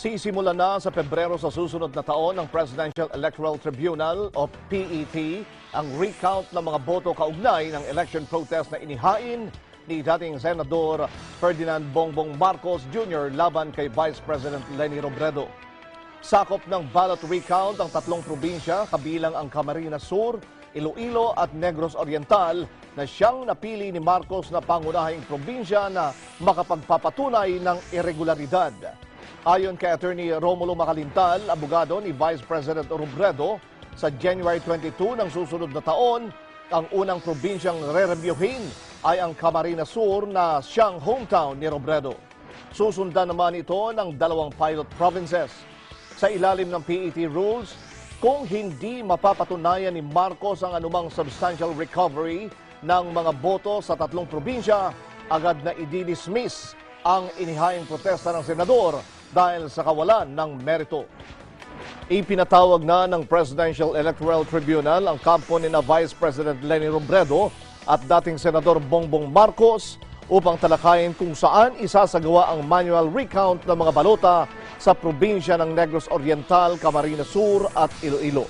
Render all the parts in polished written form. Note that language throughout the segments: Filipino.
Sisimulan na sa Pebrero sa susunod na taon ng Presidential Electoral Tribunal o PET ang recount ng mga boto kaugnay ng election protest na inihain ni dating Senador Ferdinand Bongbong Marcos Jr. laban kay Vice President Leni Robredo. Sakop ng ballot recount ang tatlong probinsya kabilang ang Camarines Sur, Iloilo at Negros Oriental na siyang napili ni Marcos na pangunahing probinsya na makapagpapatunay ng irregularidad. Ayon kay Attorney Romulo Macalintal, abogado ni Vice President Robredo, sa January 22 ng susunod na taon, ang unang probinsyang re-reviewin ay ang Camarines Sur na siyang hometown ni Robredo. Susundan naman ito ng dalawang pilot provinces. Sa ilalim ng PET rules, kung hindi mapapatunayan ni Marcos ang anumang substantial recovery ng mga boto sa tatlong probinsya, agad na i-dismiss ang inihaing protesta ng senador dahil sa kawalan ng merito. Ipinatawag na ng Presidential Electoral Tribunal ang kampo ni Vice President Leni Robredo at dating Senador Bongbong Marcos upang talakayin kung saan isasagawa ang manual recount ng mga balota sa probinsya ng Negros Oriental, Camarines Sur at Iloilo.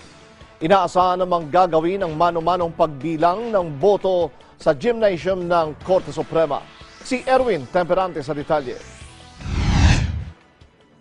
Inaasahan namang gagawin ang mano-manong pagbilang ng boto sa gymnasium ng Korte Suprema. Si Erwin Temperante sa detalye.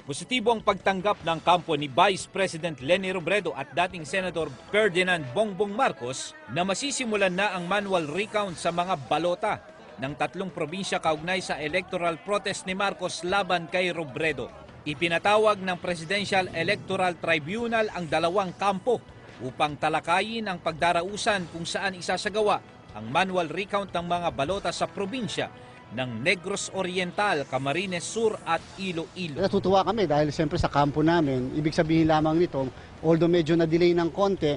Positibo ang pagtanggap ng kampo ni Vice President Leni Robredo at dating Senador Ferdinand Bongbong Marcos na masisimulan na ang manual recount sa mga balota ng tatlong probinsya kaugnay sa electoral protest ni Marcos laban kay Robredo. Ipinatawag ng Presidential Electoral Tribunal ang dalawang kampo upang talakayin ang pagdarausan kung saan isasagawa ang manual recount ng mga balota sa probinsya ng Negros Oriental, Camarines Sur at Iloilo. Natutuwa kami dahil siyempre sa kampo namin, ibig sabihin lamang nito, although medyo na-delay ng konti,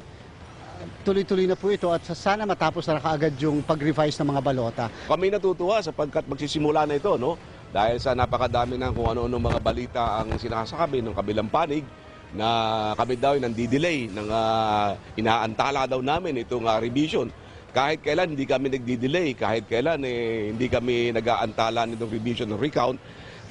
tuloy-tuloy na po ito at sana matapos na kaagad yung pag-revise ng mga balota. Kami natutuwa sapagkat magsisimula na ito, no? Dahil sa napakadami ng kung ano-ano mga balita ang sinasakabi ng kabilang panig na kami daw nandidelay ng inaantala daw namin itong revision. Kahit kailan hindi kami nagdi-delay, kahit kailan hindi kami nag-aantala nitong revision ng recount.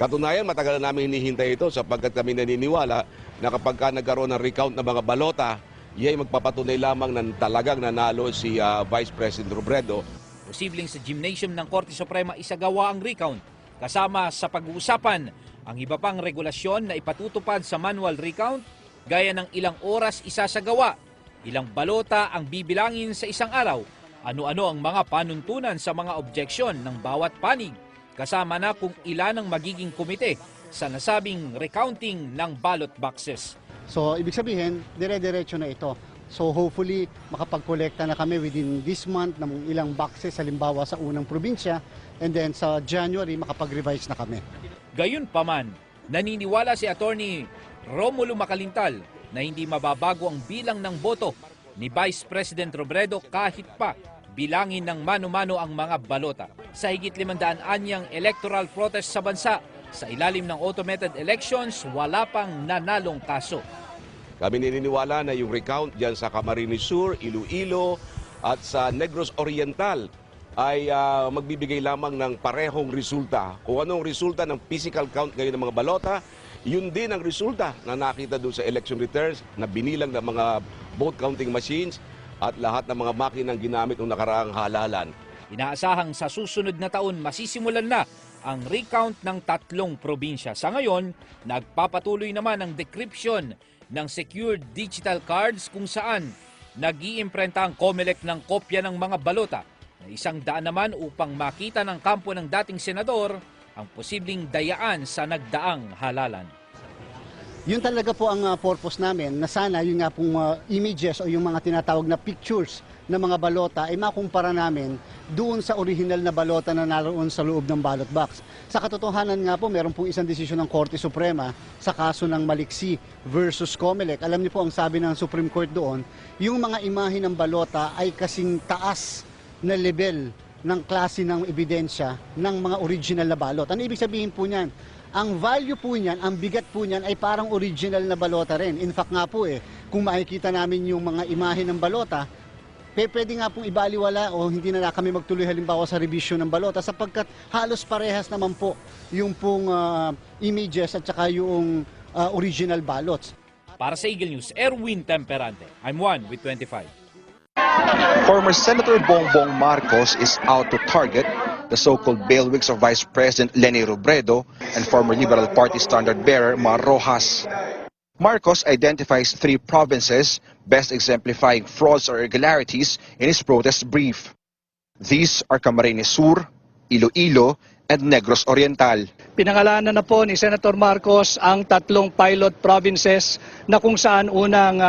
Katunayan, matagal na namin hinihintay ito sapagkat kami naniniwala na kapag nagkaroon ng recount ng mga balota, yay magpapatunay lamang na talagang nanalo si Vice President Robredo. Posibleng sa gymnasium ng Korte Suprema isagawa ang recount kasama sa pag-uusapan ang iba pang regulasyon na ipatutupad sa manual recount gaya ng ilang oras isasagawa, ilang balota ang bibilangin sa isang araw, ano-ano ang mga panuntunan sa mga objeksyon ng bawat panig, kasama na kung ilan ang magiging komite sa nasabing recounting ng ballot boxes. So, ibig sabihin, dire-diretso na ito. So, hopefully, makapag-kolekta na kami within this month ng ilang boxes, halimbawa sa unang probinsya, and then sa January, makapag-revise na kami. Gayunpaman, naniniwala si Attorney Romulo Macalintal na hindi mababago ang bilang ng boto ni Vice President Robredo kahit pa bilangin ng mano-mano ang mga balota. Sa higit 500 anyang electoral protest sa bansa, sa ilalim ng automated elections, wala pang nanalong kaso. Kami naniniwala na yung recount dyan sa Camarines Sur, Iloilo at sa Negros Oriental ay magbibigay lamang ng parehong resulta. Kung anong resulta ng physical count ngayon ng mga balota, yun din ang resulta na nakita doon sa election returns na binilang ng mga vote counting machines at lahat ng mga makinang ginamit ng nakaraang halalan. Inaasahang sa susunod na taon masisimulan na ang recount ng tatlong probinsya. Sa ngayon, nagpapatuloy naman ang decryption ng secured digital cards kung saan nag-iimprenta ang COMELEC ng kopya ng mga balota na 100 naman upang makita ng kampo ng dating senador ang posibleng dayaan sa nagdaang halalan. Yun talaga po ang purpose namin na sana yung nga pong images o yung mga tinatawag na pictures ng mga balota ay makumpara namin doon sa original na balota na naroon sa loob ng ballot box. Sa katotohanan nga po, meron pong isang desisyon ng Korte Suprema sa kaso ng Maliksi versus COMELEC. Alam niyo po ang sabi ng Supreme Court doon, yung mga imahe ng balota ay kasing taas na level ng klase ng ebidensya ng mga original na balot. Ano ibig sabihin po niyan? Ang value po niyan, ang bigat po niyan ay parang original na balota rin. In fact nga po kung makikita namin yung mga imahe ng balota, pwede nga pong ibaliwala o hindi na kami magtuloy halimbawa sa revision ng balota sapagkat halos parehas naman po yung pong images at saka yung original ballots. Para sa Eagle News, Erwin Temperante. I'm Juan with 25. Former Senator Bongbong Marcos is out to target the so-called bailiwicks of Vice President Leni Robredo and former Liberal Party standard-bearer Mar Rojas. Marcos identifies 3 provinces best exemplifying frauds or irregularities in his protest brief. These are Camarines Sur, Iloilo, and Negros Oriental. Pinangalanan na po ni Senator Marcos ang 3 pilot provinces na kung saan unang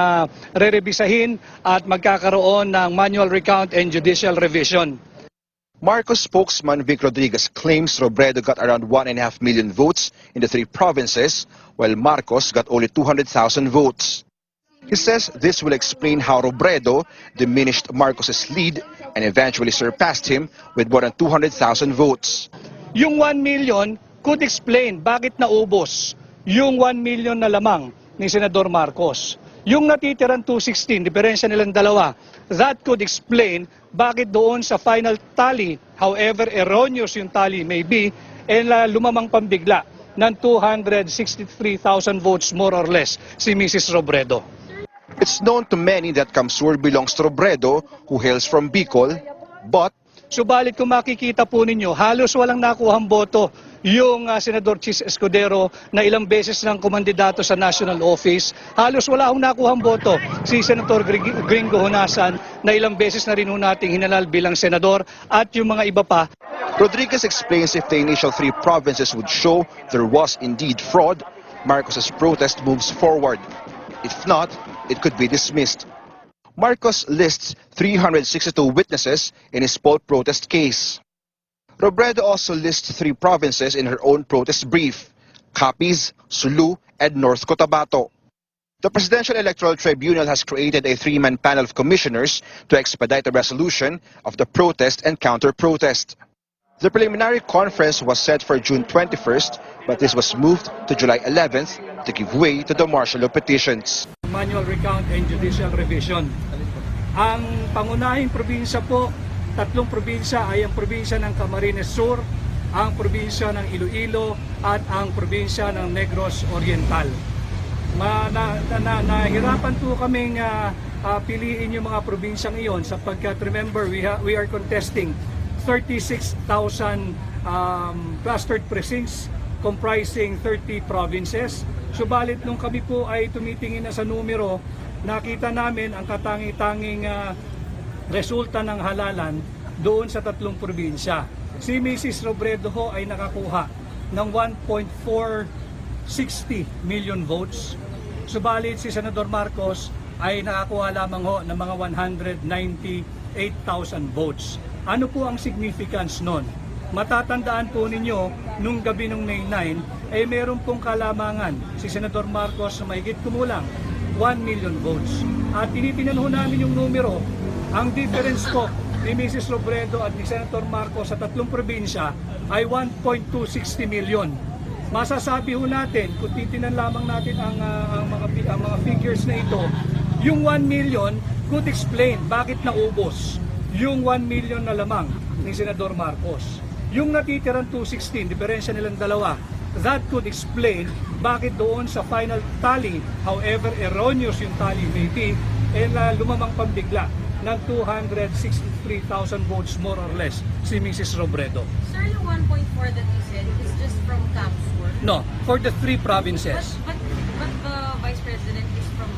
re-revisahin at magkakaroon ng manual recount and judicial revision. Marcos spokesman Vic Rodriguez claims Robredo got around 1.5 million votes in the 3 provinces, while Marcos got only 200,000 votes. He says this will explain how Robredo diminished Marcos's lead and eventually surpassed him with more than 200,000 votes. Yung 1 million could explain bakit naubos yung 1 million na lamang ni Senador Marcos. Yung natitirang 216, diferensya nilang dalawa, that could explain bakit doon sa final tally, however erroneous yung tally may be, lumamang pambigla ng 263,000 votes more or less si Mrs. Robredo. It's known to many that Kamsur belongs to Robredo, who hails from Bicol, but Subalit kung makikita po ninyo, halos walang nakuhang boto yung Senador Chis Escudero na ilang beses ng kumandidato sa national office. Halos wala akong nakuhang boto si Senator Gringo Honasan na ilang beses na rin nating hinalal bilang senador at yung mga iba pa. Rodriguez explains if the initial 3 provinces would show there was indeed fraud, Marcos's protest moves forward. If not, it could be dismissed. Marcos lists 362 witnesses in his poll protest case. Robredo also lists 3 provinces in her own protest brief: Capiz, Sulu, and North Cotabato. The Presidential Electoral Tribunal has created a 3-man panel of commissioners to expedite the resolution of the protest and counter-protest. The preliminary conference was set for June 21st, but this was moved to July 11th to give way to the martial of petitions. Manual recount and judicial revision. Ang pangunahing probinsya po, 3 probinsya ay ang probinsya ng Camarines Sur, ang probinsya ng Iloilo at ang probinsya ng Negros Oriental. Nahirapan po kaming piliin yung mga probinsyang iyon sapagkat remember we are contesting 36,000 clustered precincts comprising 30 provinces. Subalit nung kami po ay tumitingin na sa numero, nakita namin ang katangi-tanging resulta ng halalan doon sa 3 probinsya. Si Mrs. Robredo ho ay nakakuha ng 1.460 million votes. Subalit si Senador Marcos ay nakakuha lamang ho ng mga 198,000 votes. Ano po ang significance nun? Matatandaan po ninyo, nung gabi ng May 9, ay meron pong kalamangan si Senador Marcos na mahigit kumulang 1 million votes. At tinitingnan ho namin yung numero, ang difference po ni Mrs. Robredo at ni Senator Marcos sa 3 probinsya ay 1.260 million. Masasabi ho natin, kung titingnan lamang natin ang mga figures na ito, yung 1 million could explain bakit naubos yung 1 million na lamang ni Senador Marcos. Yung natitirang 216, diferensya nilang dalawa, that could explain bakit doon sa final tally, however erroneous yung tally may be, lumamang pambigla ng 263,000 votes more or less si Mrs. Robredo. Sir, yung 1.4 that you said is just from Kamsur? No, for the 3 provinces. But the Vice President is from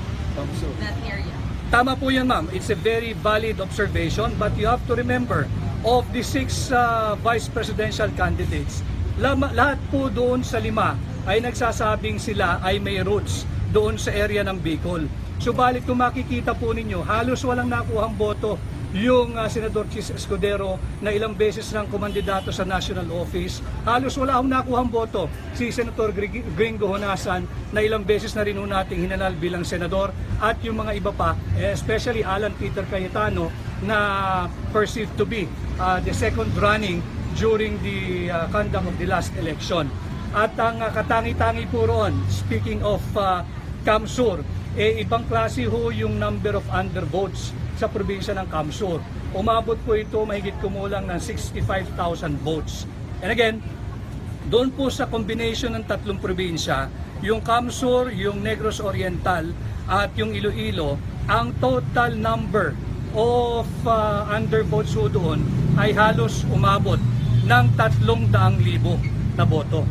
that area? Tama po yan, ma'am. It's a very valid observation, but you have to remember, of the 6 vice presidential candidates, lahat po doon sa 5 ay nagsasabing sila ay may roots doon sa area ng Bicol. Subalit kung makikita po ninyo, halos walang nakuhang boto yung Senador Chis Escudero na ilang beses ng kumandidato sa national office. Halos wala akong nakuhang boto si Senator Gringo Honasan na ilang beses na rin nating hinalal bilang senador at yung mga iba pa, especially Alan Peter Cayetano na perceived to be the second running during the conduct of the last election. At ang katangi-tangi po roon, speaking of Kamsur, ibang klase ho yung number of undervotes sa probinsya ng Kamsur. Umabot po ito mahigit kumulang ng 65,000 votes. And again, doon po sa combination ng 3 probinsya, yung Camsur, yung Negros Oriental at yung Iloilo, ang total number of undervotes ho doon ay halos umabot ng 300,000 na boto.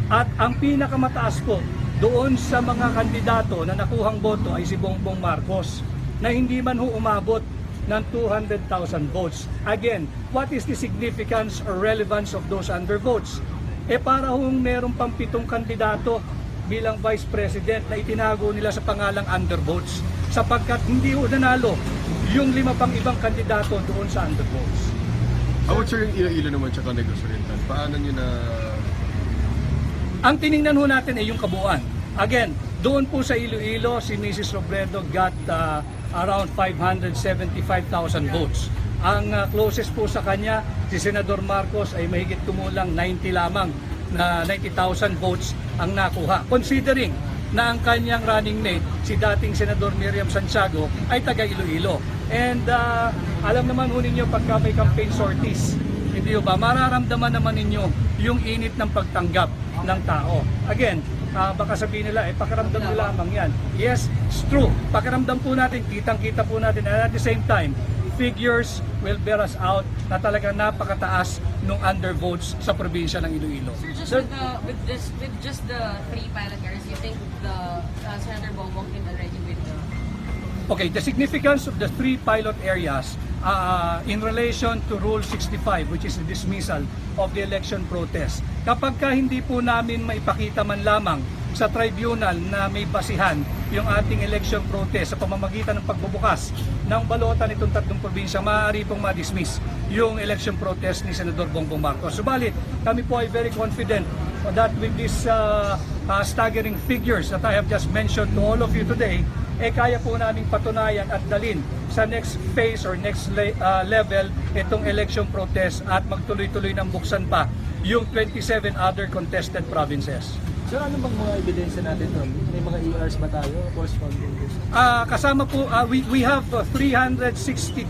At ang pinakamataas po doon sa mga kandidato na nakuhang boto ay si Bongbong Marcos na hindi man ho umabot ng 200,000 votes. Again, what is the significance or relevance of those undervotes? Para hong meron pang 7 kandidato bilang Vice President na itinago nila sa pangalang undervotes sapagkat hindi ho nanalo yung 5 pang ibang kandidato doon sa undervotes. Sir, yung Iloilo naman tsaka Negros Oriental, paano nyo na... Ang tiningnan ho natin ay yung kabuuan. Again, doon po sa Iloilo, si Mrs. Robredo got around 575,000 votes. Ang closest po sa kanya, si Senador Marcos ay mahigit kumulang 90 lamang na 90,000 votes ang nakuha. Considering na ang kanyang running mate, si dating Senador Miriam Santiago, ay taga Iloilo. And alam naman ho ninyo pagka may campaign sorties, hindi ba, mararamdaman naman ninyo yung init ng pagtanggap ng tao. Again, baka sabihin nila, pakiramdam nyo lamang yan. Yes, it's true. Pakiramdam po natin, kitang-kita po natin. And at the same time, figures will bear us out na talagang napakataas ng undervotes sa probinsya ng Iloilo. So just with just the 3 pilot areas, you think the Senator Bongbong can already win the... Okay, the significance of the 3 pilot areas in relation to Rule 65, which is the dismissal of the election protest. Kapag hindi po namin maipakita man lamang sa tribunal na may basihan yung ating election protest sa pamamagitan ng pagbubukas ng balota nitong 3 probinsya, maaari pong ma-dismiss yung election protest ni Senador Bongbong Marcos. Subalit, kami po ay very confident that with these staggering figures that I have just mentioned to all of you today, kaya po namin patunayan at dalin sa next phase or next level itong election protest at magtuloy-tuloy ng buksan pa yung 27 other contested provinces. Sir, ano bang mga ebidensya natin doon? May mga ERs ba tayo? Kasama po, we have 362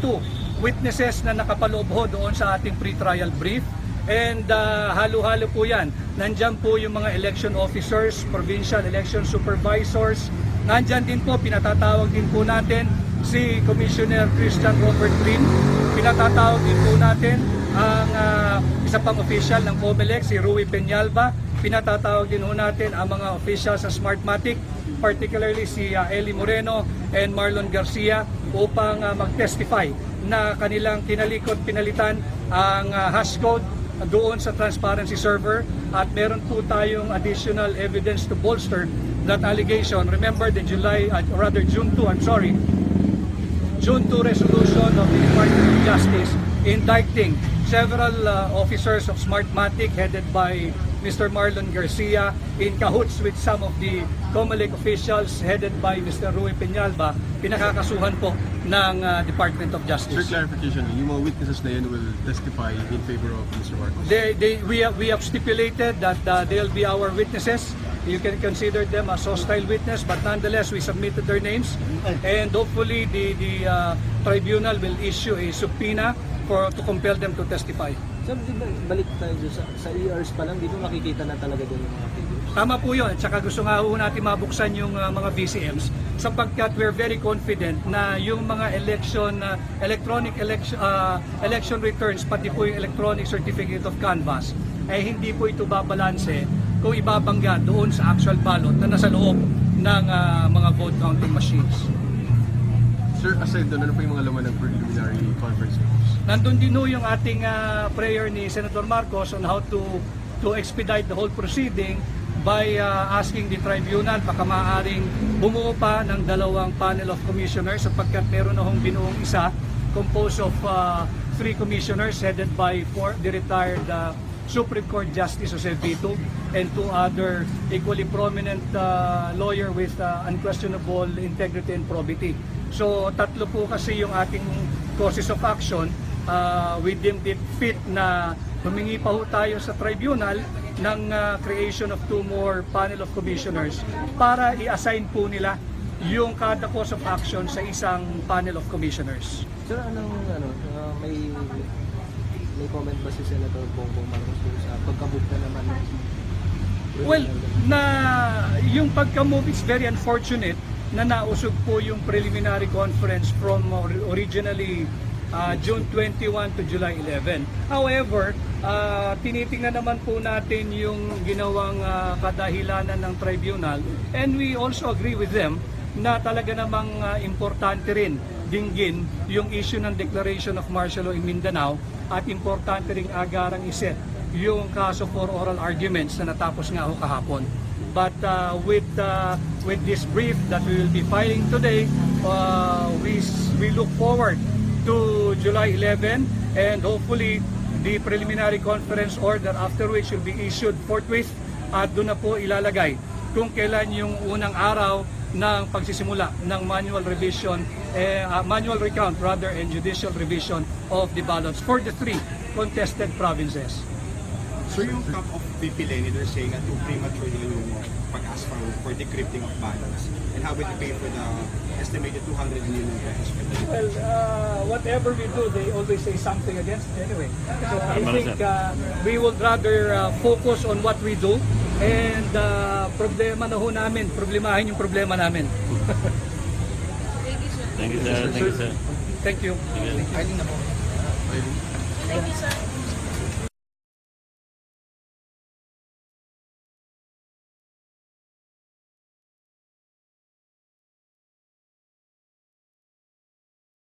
witnesses na nakapaloob ho doon sa ating pre-trial brief. And halo-halo po yan. Nandyan po yung mga election officers, provincial election supervisors. Nandyan din po, pinatatawag din po natin si Commissioner Christian Robert Green. Pinatatawag din po natin ang isa pang official ng COMELEC, si Rui Peñalba. Pinatatawag din po natin ang mga officials sa Smartmatic, particularly si Eli Moreno and Marlon Garcia upang mag-testify na kanilang kinalikot, pinalitan ang hash code doon sa transparency server at meron po tayong additional evidence to bolster that allegation. Remember the June 2 resolution of the Department of Justice indicting several officers of Smartmatic headed by Mr. Marlon Garcia in cahoots with some of the COMELEC officials headed by Mr. Rui Peñalba, pinakakasuhan po ng Department of Justice. Sir, clarification, yung mga witnesses na yan will testify in favor of Mr. Marcos? We have stipulated that they'll be our witnesses. You can consider them as hostile witness, but nonetheless, we submitted their names, and hopefully the tribunal will issue a subpoena to compel them to testify. Sir, balik tayo sa ERs pa lang, dito makikita na talaga din yung mga figures. Tama po yun, at saka gusto nga po natin mabuksan yung mga VCMs sapagkat we're very confident na yung mga electronic election returns, pati po yung electronic certificate of canvass, ay hindi po ito babalanse kung ibabangga doon sa actual ballot na nasa loob ng mga vote counting machines. Sir, aside doon, ano pa yung mga laman ng preliminary conference calls? Nandun din yung ating prayer ni Senator Marcos on how to expedite the whole proceeding by asking the tribunal baka maaaring bumuo pa ng 2 panel of commissioners sapagkat meron na hong binuong isa composed of 3 commissioners headed by the retired Supreme Court Justice Jose Vito and 2 other equally prominent lawyer with unquestionable integrity and probity. So 3 po kasi yung ating courses of action. We deemed it fit na humingi pa ho tayo sa tribunal ng creation of 2 more panel of commissioners para i-assign po nila yung kada course of action sa isang panel of commissioners. Sir, may comment ba si Senator Bongbong Marcos sa pagkabook na naman Well, yung pagka-move is very unfortunate na nausog po yung preliminary conference from originally June 21 to July 11. However, tinitingnan naman po natin yung ginawang kadahilanan ng tribunal, and we also agree with them na talaga namang importante rin dinggin yung issue ng declaration of martial law in Mindanao, at importante ring agarang iset yung kaso for oral arguments na natapos nga ho kahapon. But with this brief that we will be filing today, we look forward to July 11, and hopefully the preliminary conference order after which will be issued forthwith, at doon na po ilalagay kung kailan yung unang araw ng pagsisimula ng manual revision, manual recount rather, and judicial revision of the ballots for the 3 contested provinces. So yung camp of VP Lenny, they're saying na too premature yung pag-ask for decrypting of ballots, and how will you pay for the estimated 200 million pesos? Well, whatever we do, they always say something against it anyway. So I think we would rather focus on what we do, and problemahin yung problema namin. Thank you, sir. Thank you. Thank you, sir.